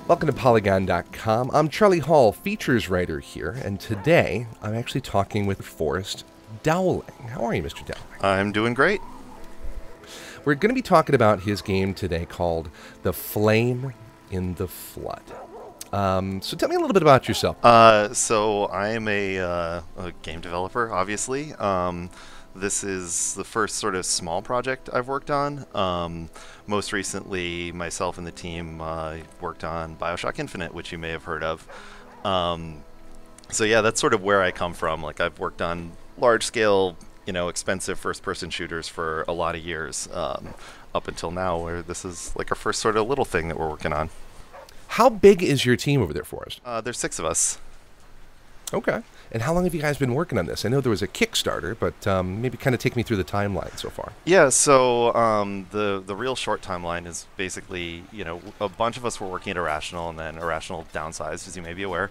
Welcome to Polygon.com. I'm Charlie Hall, features writer here, and today I'm actually talking with Forrest Dowling. How are you, Mr. Dowling? I'm doing great. We're going to be talking about his game today called The Flame in the Flood. So tell me a little bit about yourself. So I am a game developer, obviously. This is the first sort of small project I've worked on. Most recently, myself and the team worked on BioShock Infinite, which you may have heard of. So yeah, that's sort of where I come from. Like, I've worked on large-scale, expensive first-person shooters for a lot of years, up until now, where this is like our first sort of little thing that we're working on. How big is your team over there, Forrest? There's 6 of us. Okay. And how long have you guys been working on this? I know there was a Kickstarter, but maybe kind of take me through the timeline so far. Yeah, so the real short timeline is basically, a bunch of us were working at Irrational, and then Irrational downsized, as you may be aware.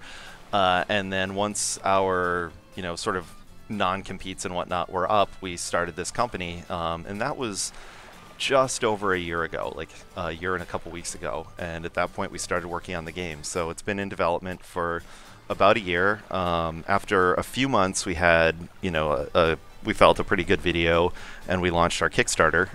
And then once our, sort of non-competes and whatnot were up, we started this company, and that was just over a year ago, like a year and a couple weeks ago. And at that point, we started working on the game. So it's been in development for about a year. After a few months, we had, we felt a pretty good video, and we launched our Kickstarter.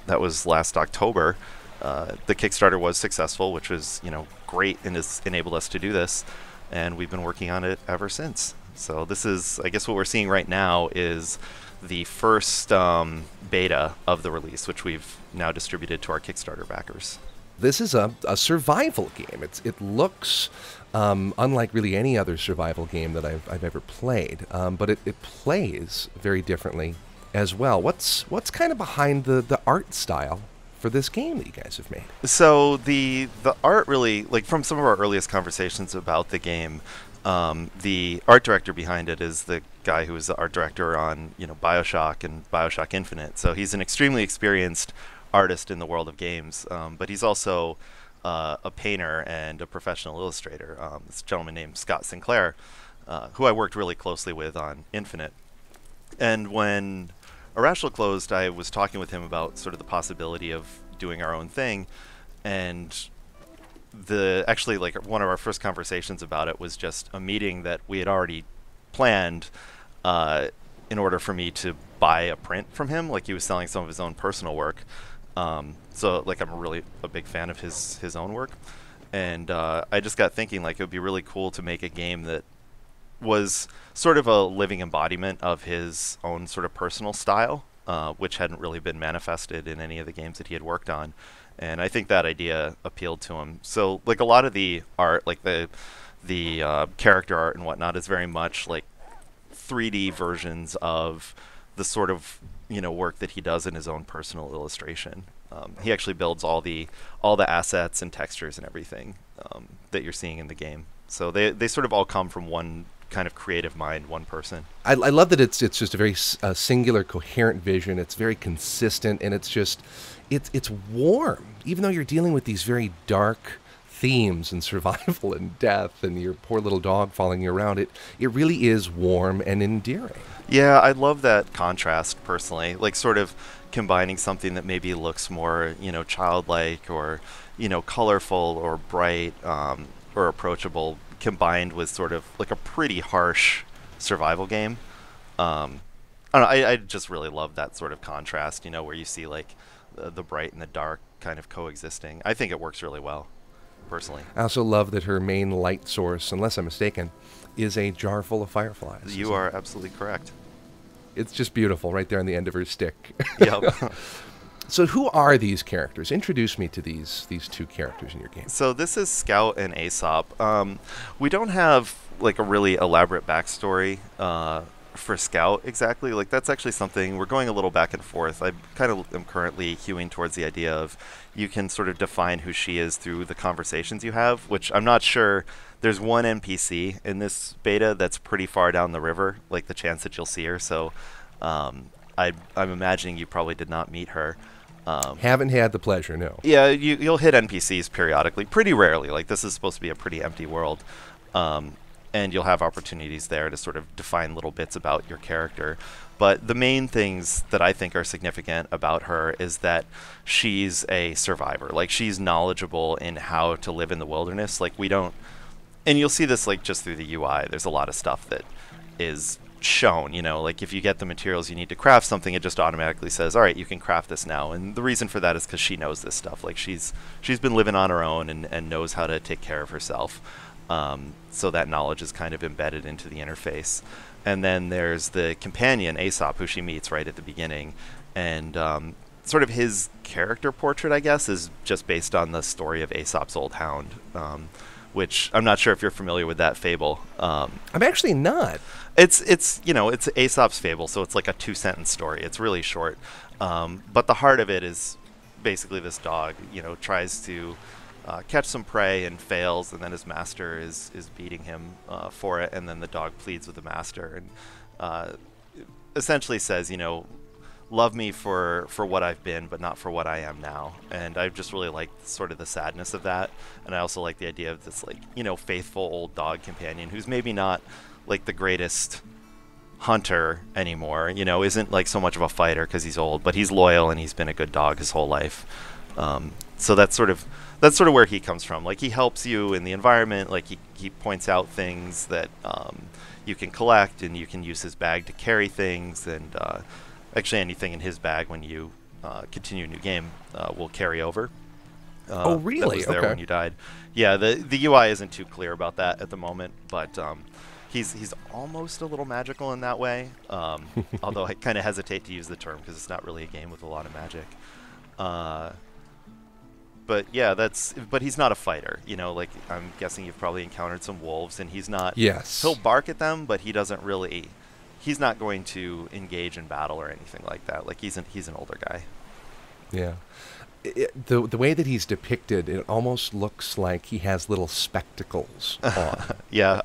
That was last October. The Kickstarter was successful, which was, great, and has enabled us to do this. And we've been working on it ever since. So this is, I guess what we're seeing right now is the first beta of the release, which we've now distributed to our Kickstarter backers. This is a survival game. It looks unlike really any other survival game that I've ever played, but it plays very differently as well. What's kind of behind the art style for this game that you guys have made? So the art really, like, from some of our earliest conversations about the game, the art director behind it is the guy who was the art director on BioShock and BioShock Infinite. So he's an extremely experienced artist in the world of games, but he's also a painter and a professional illustrator. This gentleman named Scott Sinclair, who I worked really closely with on Infinite. And when Irrational closed, I was talking with him about sort of the possibility of doing our own thing, and actually, like, one of our first conversations about it was just a meeting that we had already planned in order for me to buy a print from him. Like, he was selling some of his own personal work. So, like, I'm really a big fan of his own work. And I just got thinking, like, it would be really cool to make a game that was sort of a living embodiment of his own sort of personal style, which hadn't really been manifested in any of the games that he had worked on. And I think that idea appealed to him. So, like, a lot of the art, like the character art and whatnot, is very much like 3D versions of the sort of work that he does in his own personal illustration. He actually builds all the assets and textures and everything that you're seeing in the game. So they sort of all come from one kind of creative mind, one person. I love that it's just a very singular, coherent vision. It's very consistent, and it's warm, even though you're dealing with these very dark themes and survival and death and your poor little dog following you around. It really is warm and endearing. Yeah, I love that contrast personally, like sort of combining something that maybe looks more, childlike or, colorful or bright or approachable, combined with sort of like a pretty harsh survival game. I don't know, I just really love that sort of contrast, where you see like the bright and the dark kind of coexisting. I think it works really well, personally. I also love that her main light source, unless I'm mistaken, is a jar full of fireflies. You are absolutely correct. It's just beautiful right there on the end of her stick. Yep. So who are these characters? Introduce me to these 2 characters in your game. So this is Scout and Aesop. We don't have like a really elaborate backstory for Scout exactly. Like, that's actually something we're going a little back and forth. I kind of am currently hewing towards the idea of you can sort of define who she is through the conversations you have, which I'm not sure. There's one NPC in this beta that's pretty far down the river, like the chance that you'll see her. So I'm imagining you probably did not meet her. Haven't had the pleasure, no. Yeah, you'll hit NPCs periodically, pretty rarely. Like, this is supposed to be a pretty empty world. and you'll have opportunities there to sort of define little bits about your character. But the main things that I think are significant about her is that she's a survivor. Like, she's knowledgeable in how to live in the wilderness. Like, we don't, and you'll see this like just through the UI. There's a lot of stuff that is shown, like if you get the materials you need to craft something, it just automatically says, all right, you can craft this now. And the reason for that is because she knows this stuff. Like, she's been living on her own and knows how to take care of herself. So that knowledge is kind of embedded into the interface. And then there's the companion, Aesop, who she meets right at the beginning. And sort of his character portrait, I guess, is just based on the story of Aesop's Old Hound, which I'm not sure if you're familiar with that fable. I'm actually not. It's Aesop's fable, so it's like a 2-sentence story. It's really short. But the heart of it is basically this dog, tries to catch some prey and fails, and then his master is beating him for it, and then the dog pleads with the master and essentially says, love me for what I've been, but not for what I am now. And I just really like sort of the sadness of that, and I also like the idea of this faithful old dog companion who's maybe not like the greatest hunter anymore, isn't like so much of a fighter because he's old, but he's loyal and he's been a good dog his whole life. So that's sort of where he comes from. Like, he helps you in the environment. Like, he points out things that you can collect, and you can use his bag to carry things, and actually anything in his bag when you continue a new game will carry over. Oh, really? That was there when you died. Yeah, the UI isn't too clear about that at the moment, but he's almost a little magical in that way, although I kind of hesitate to use the term because it's not really a game with a lot of magic. But yeah, but he's not a fighter, like, I'm guessing you've probably encountered some wolves, and he's not. Yes. He'll bark at them, but he's not going to engage in battle or anything like that. Like, he's an older guy. Yeah. The way that he's depicted, it almost looks like he has little spectacles on. Yeah.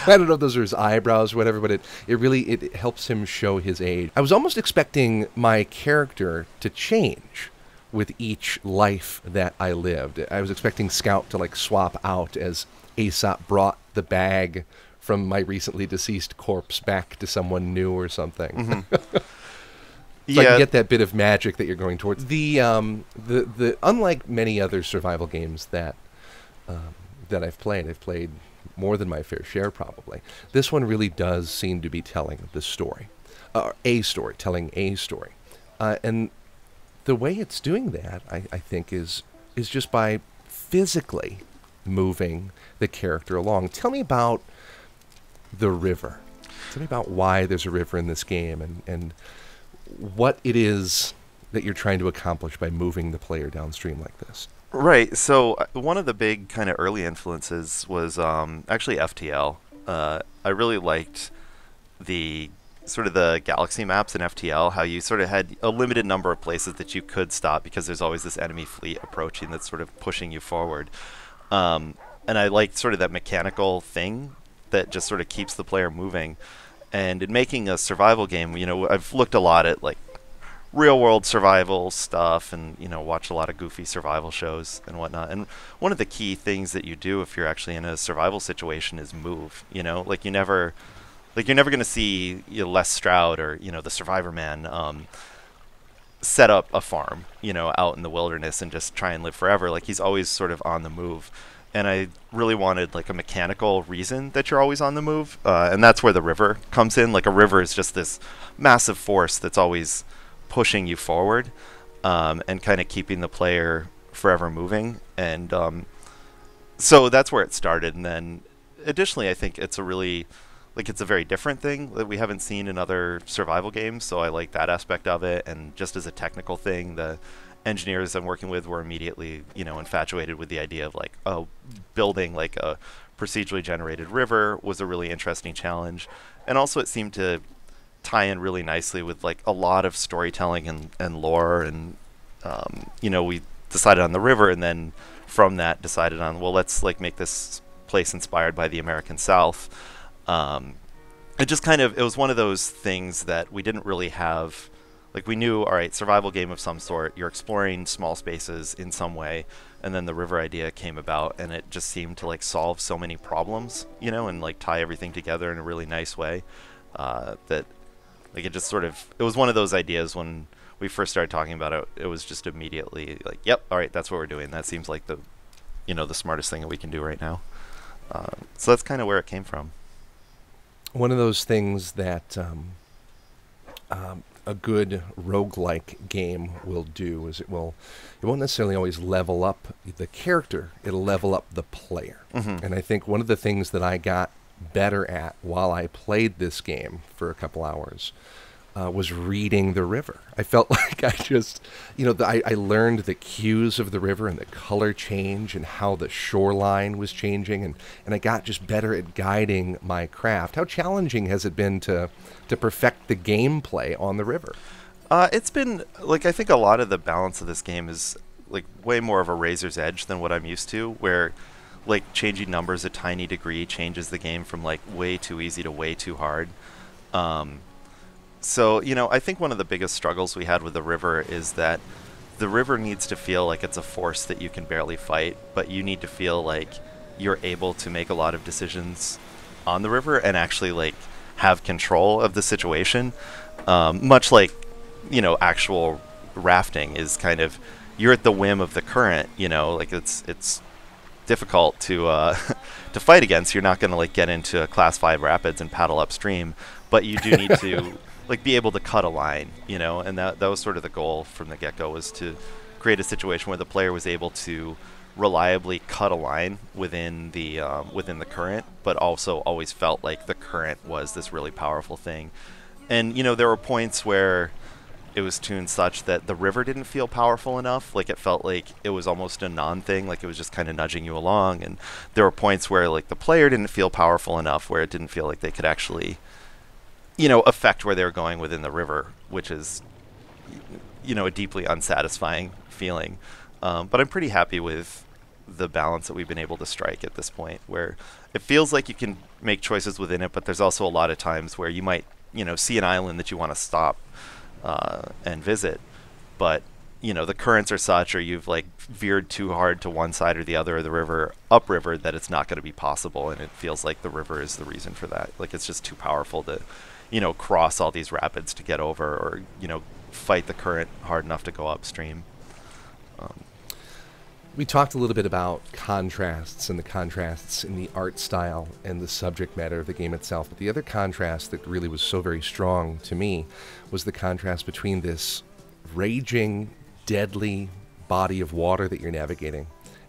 I don't know if those are his eyebrows or whatever, but it really helps him show his age. I was almost expecting my character to change with each life that I lived. I was expecting Scout to like swap out as Aesop brought the bag from my recently deceased corpse back to someone new or something. Mm-hmm. So I can get that bit of magic that you're going towards. The unlike many other survival games that I've played more than my fair share probably. This one really does seem to be telling the story, telling a story, and the way it's doing that, I think, is just by physically moving the character along. Tell me about the river. Tell me about why there's a river in this game, and what it is that you're trying to accomplish by moving the player downstream like this. Right. So one of the big kind of early influences was actually FTL. I really liked the sort of the galaxy maps in FTL, how you sort of had a limited number of places that you could stop because there's always this enemy fleet approaching that's sort of pushing you forward. And I liked sort of that mechanical thing that just sort of keeps the player moving. And in making a survival game, I've looked a lot at like real world survival stuff and, watched a lot of goofy survival shows and whatnot. And one of the key things that you do if you're actually in a survival situation is move, like you're never going to see Les Stroud or, the Survivor Man set up a farm, out in the wilderness and just try and live forever. Like, he's always sort of on the move. And I really wanted like a mechanical reason that you're always on the move. And that's where the river comes in. Like, a river is just this massive force that's always pushing you forward and kind of keeping the player forever moving. And so that's where it started. And then additionally, I think it's it's a very different thing that we haven't seen in other survival games. So I like that aspect of it. And just as a technical thing, the engineers I'm working with were immediately, infatuated with the idea of like, building like a procedurally generated river was a really interesting challenge. And also it seemed to tie in really nicely with like a lot of storytelling and lore. And, we decided on the river, and then from that decided on, well, let's like make this place inspired by the American South. It just it was one of those things that we didn't really have like we knew, all right, survival game of some sort. You're exploring small spaces in some way, and then the river idea came about, and it just seemed to like solve so many problems, and like tie everything together in a really nice way. That like it just sort of it was one of those ideas when we first started talking about it. It was just immediately like, yep, all right, that's what we're doing. That seems like the smartest thing that we can do right now. So that's kind of where it came from. One of those things that a good roguelike game will do is it won't necessarily always level up the character, it'll level up the player. And I think one of the things that I got better at while I played this game for a couple hours was reading the river. I felt like I just, I learned the cues of the river and the color change and how the shoreline was changing, and I got just better at guiding my craft. How challenging has it been to perfect the gameplay on the river? It's been, like, I think a lot of the balance of this game is, like, way more of a razor's edge than what I'm used to, where, like, changing numbers a tiny degree changes the game from, like, way too easy to way too hard. So, I think one of the biggest struggles we had with the river is that the river needs to feel like it's a force that you can barely fight, but you need to feel like you're able to make a lot of decisions on the river and actually, like, have control of the situation. Much like, actual rafting is kind of, you're at the whim of the current, like it's difficult to to fight against. You're not going to like get into a class 5 rapids and paddle upstream, but you do need to like be able to cut a line, and that was sort of the goal from the get-go, was to create a situation where the player was able to reliably cut a line within the current, but also always felt like the current was this really powerful thing. And there were points where it was tuned such that the river didn't feel powerful enough. Like it felt like it was almost a non-thing, like it was just kind of nudging you along. And there were points where like the player didn't feel powerful enough, where it didn't feel like they could actually, affect where they were going within the river, which is, a deeply unsatisfying feeling. But I'm pretty happy with the balance that we've been able to strike at this point, where it feels like you can make choices within it, but there's also a lot of times where you might, see an island that you want to stop and visit, but the currents are such, or you've like veered too hard to one side or the other of the river, upriver, that it's not going to be possible, and it feels like the river is the reason for that. Like it's just too powerful to, cross all these rapids to get over, or fight the current hard enough to go upstream. We talked a little bit about contrasts and the contrasts in the art style and the subject matter of the game itself. But the other contrast that really was so very strong to me was the contrast between this raging, deadly body of water that you're navigating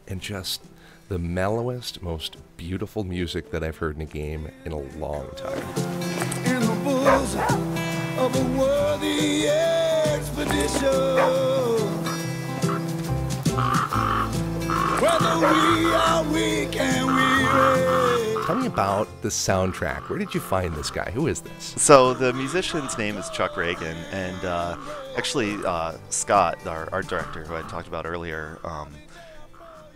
and just the mellowest, most beautiful music that I've heard in a game in a long time. In the bosom of a worthy expedition. Whether we are weak and weary. Tell me about the soundtrack. Where did you find this guy? Who is this? So the musician's name is Chuck Reagan, and actually Scott, our art director, who I talked about earlier,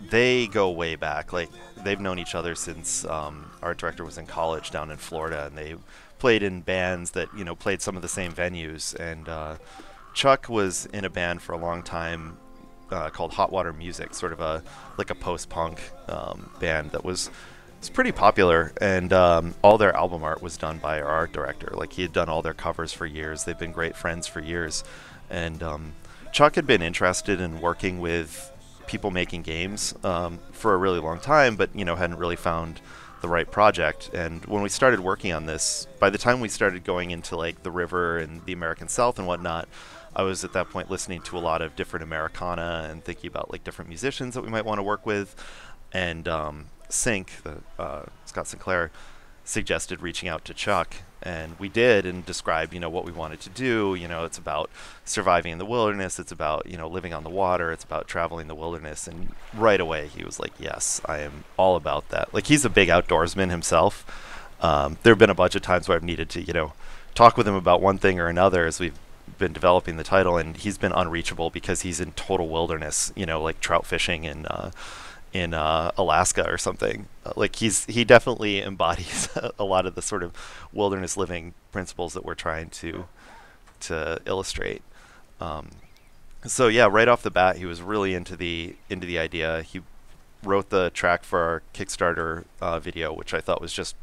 they go way back. Like they've known each other since art director was in college down in Florida, and they played in bands that played some of the same venues. And Chuck was in a band for a long time called Hot Water Music, sort of a post-punk band that was pretty popular, and all their album art was done by our art director. Like he had done all their covers for years. They've been great friends for years, and Chuck had been interested in working with people making games for a really long time, but hadn't really found the right project. And when we started working on this, by the time we started going into like the river and the American South and whatnot, I was at that point listening to a lot of different Americana and thinking about like different musicians that we might want to work with. And Scott Sinclair suggested reaching out to Chuck, and we did, and described what we wanted to do. It's about surviving in the wilderness, it's about living on the water, it's about traveling the wilderness. And right away he was like, yes, I am all about that. Like he's a big outdoorsman himself. There have been a bunch of times where I've needed to talk with him about one thing or another as we've been developing the title, and he's been unreachable because he's in total wilderness, like trout fishing in Alaska or something. Like he definitely embodies a lot of the sort of wilderness living principles that we're trying to illustrate. So yeah, right off the bat, he was really into the idea. He wrote the track for our Kickstarter video, which I thought was just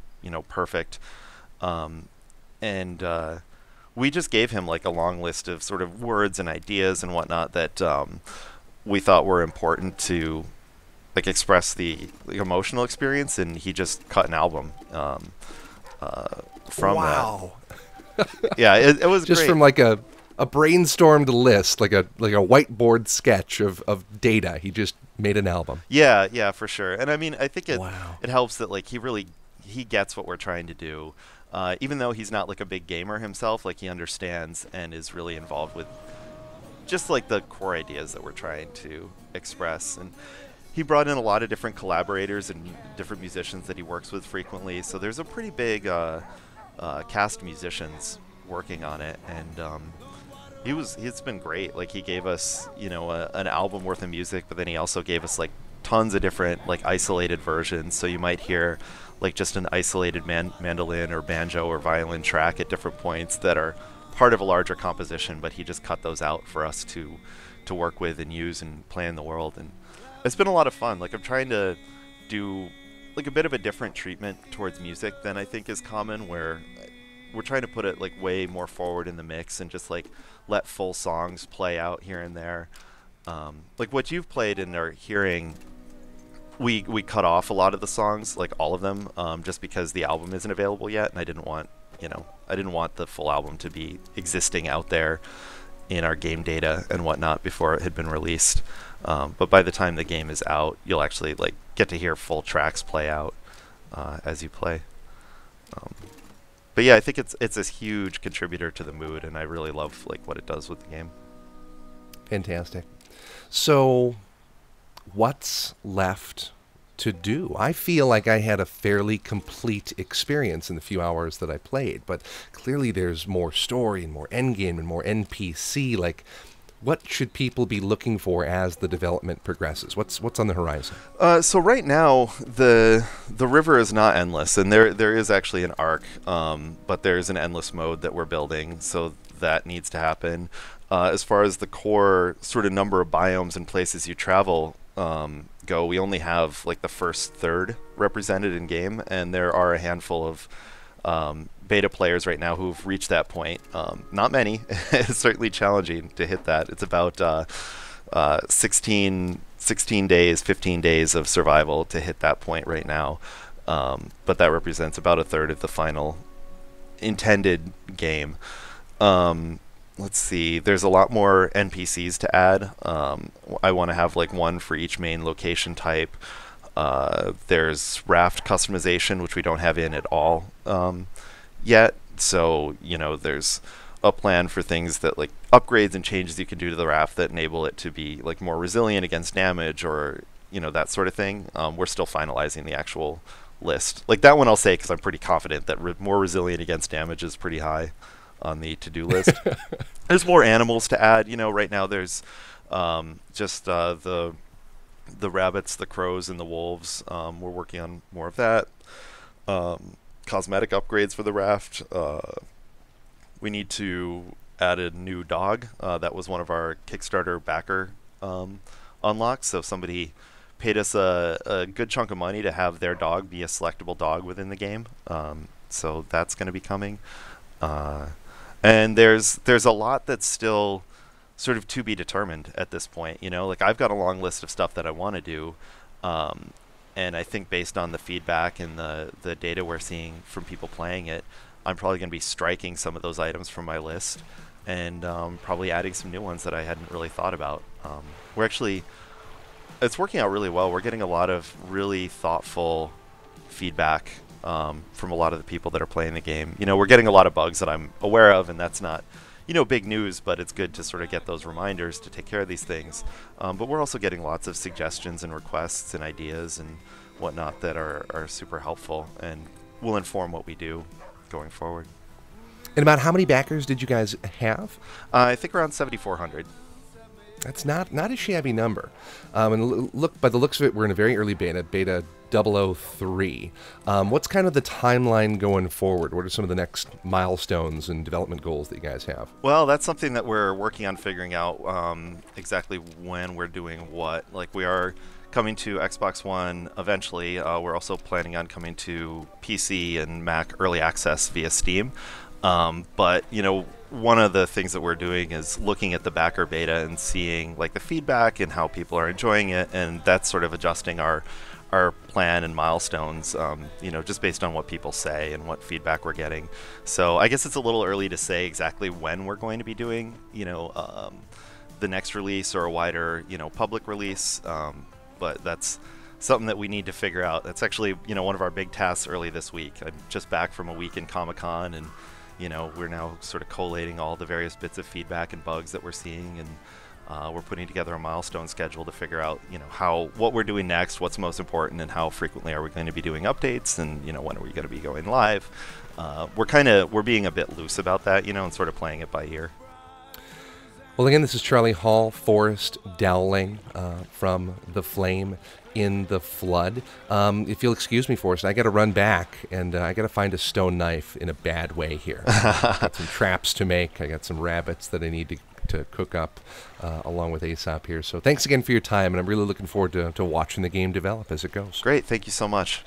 perfect. Um, and we just gave him like a long list of sort of words and ideas and whatnot that we thought were important to like express the emotional experience, and he just cut an album from Wow. that. Yeah, it was Just great. from like a brainstormed list, like a whiteboard sketch of data. He just made an album. Yeah, for sure. And I mean, I think Wow. it helps that like he gets what we're trying to do. Even though he's not like a big gamer himself, like he understands and is really involved with just like the core ideas that we're trying to express. And he brought in a lot of different collaborators and different musicians that he works with frequently. So there's a pretty big cast of musicians working on it, and he's been great. Like he gave us an album worth of music, but then he also gave us like tons of different like isolated versions. So you might hear like just an isolated mandolin or banjo or violin track at different points that are part of a larger composition, but he just cut those out for us to work with and use and play in the world. And it's been a lot of fun. Like I'm trying to do like a bit of a different treatment towards music than I think is common, where we're trying to put it like way more forward in the mix and just like let full songs play out here and there. Like what you've played and are hearing, we cut off a lot of the songs, like all of them, just because the album isn't available yet, and I didn't want the full album to be existing out there in our game data and whatnot before it had been released. But by the time the game is out, you'll actually like get to hear full tracks play out as you play. But yeah, I think it's a huge contributor to the mood, and I really love like what it does with the game. Fantastic. So, what's left to do? I feel like I had a fairly complete experience in the few hours that I played, but clearly there's more story and more endgame and more NPC. Like, what should people be looking for as the development progresses? What's on the horizon? So right now, the river is not endless, and there is actually an arc, but there's an endless mode that we're building, so that needs to happen. As far as the core sort of number of biomes and places you travel go, we only have like the first third represented in game, and there are a handful of beta players right now who've reached that point. Not many. It's certainly challenging to hit that. It's about 16 days, 15 days of survival to hit that point right now. But that represents about a third of the final intended game. Let's see, there's a lot more NPCs to add. I want to have like one for each main location type. There's raft customization, which we don't have in at all yet. So, there's a plan for things that like upgrades and changes you can do to the raft that enable it to be like more resilient against damage, or, that sort of thing. We're still finalizing the actual list. Like that one I'll say, because I'm pretty confident that more resilient against damage is pretty high on the to-do list. There's more animals to add. Right now there's just the rabbits, the crows, and the wolves. We're working on more of that. Cosmetic upgrades for the raft. We need to add a new dog. That was one of our Kickstarter backer unlocks. So somebody paid us a good chunk of money to have their dog be a selectable dog within the game. So that's going to be coming. And there's a lot that's still sort of to be determined at this point. Like I've got a long list of stuff that I want to do. And I think based on the feedback and the data we're seeing from people playing it, I'm probably going to be striking some of those items from my list and probably adding some new ones that I hadn't really thought about. It's working out really well. We're getting a lot of really thoughtful feedback from a lot of the people that are playing the game. We're getting a lot of bugs that I'm aware of, and that's not, big news, but it's good to sort of get those reminders to take care of these things. But we're also getting lots of suggestions and requests and ideas and whatnot that are super helpful and will inform what we do going forward. And about how many backers did you guys have? I think around 7,400. That's not a shabby number. And look, by the looks of it, we're in a very early beta 003. What's kind of the timeline going forward? What are some of the next milestones and development goals that you guys have? Well, that's something that we're working on figuring out exactly when we're doing what. Like, we are coming to Xbox One eventually. We're also planning on coming to PC and Mac early access via Steam. But, one of the things that we're doing is looking at the backer beta and seeing like the feedback and how people are enjoying it, and that's sort of adjusting our plan and milestones, just based on what people say and what feedback we're getting. So I guess it's a little early to say exactly when we're going to be doing, the next release or a wider, public release. But that's something that we need to figure out. That's actually, one of our big tasks early this week. I'm just back from a week in Comic-Con, and we're now sort of collating all the various bits of feedback and bugs that we're seeing, and we're putting together a milestone schedule to figure out, what we're doing next, what's most important, and how frequently are we going to be doing updates, and when are we going to be going live. We're being a bit loose about that, and sort of playing it by ear. Well, again, this is Charlie Hall, Forrest Dowling from The Flame in the Flood. If you'll excuse me, Forrest, I got to run back, and I got to find a stone knife in a bad way here. Got some traps to make. I got some rabbits that I need to cook up along with Aesop here. So thanks again for your time, and I'm really looking forward to watching the game develop as it goes. Great. Thank you so much.